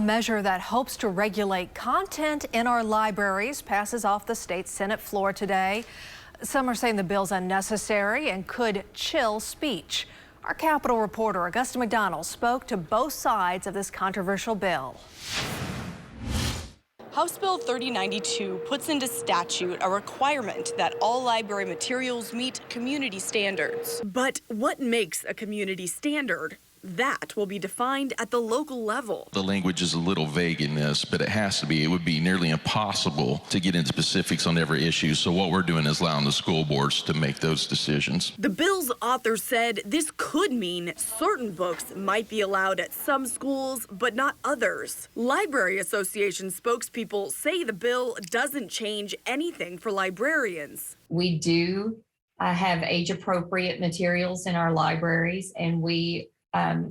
A measure that hopes to regulate content in our libraries passes off the state Senate floor today. Some are saying the bill's unnecessary and could chill speech. Our Capitol reporter Augusta McDonald spoke to both sides of this controversial bill. House Bill 3092 puts into statute a requirement that all library materials meet community standards. But what makes a community standard? That will be defined at the local level. The language is a little vague in this, but it has to be. It would be nearly impossible to get into specifics on every issue. So what we're doing is allowing the school boards to make those decisions. The bill's author said this could mean certain books might be allowed at some schools, but not others. Library Association spokespeople say the bill doesn't change anything for librarians. We do have age-appropriate materials in our libraries, and we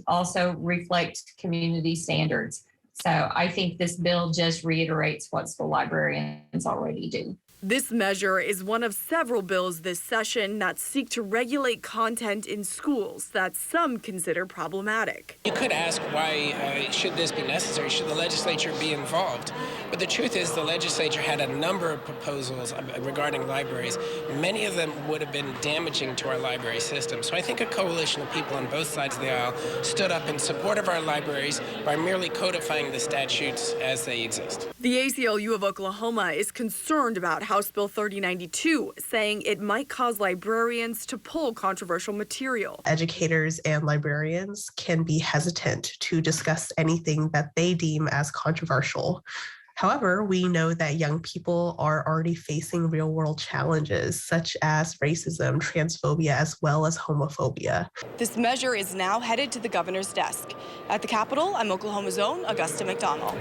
also reflect community standards. So I think this bill just reiterates what school librarians already do. This measure is one of several bills this session that seek to regulate content in schools that some consider problematic. You could ask why should this be necessary? Should the legislature be involved? But the truth is the legislature had a number of proposals regarding libraries. Many of them would have been damaging to our library system. So I think a coalition of people on both sides of the aisle stood up in support of our libraries by merely codifying the statutes as they exist. The ACLU of Oklahoma is concerned about House Bill 3092, saying it might cause librarians to pull controversial material. Educators and librarians can be hesitant to discuss anything that they deem as controversial. However, we know that young people are already facing real-world challenges such as racism, transphobia, as well as homophobia. This measure is now headed to the governor's desk. At the Capitol, I'm Oklahoma's own Augusta McDonald.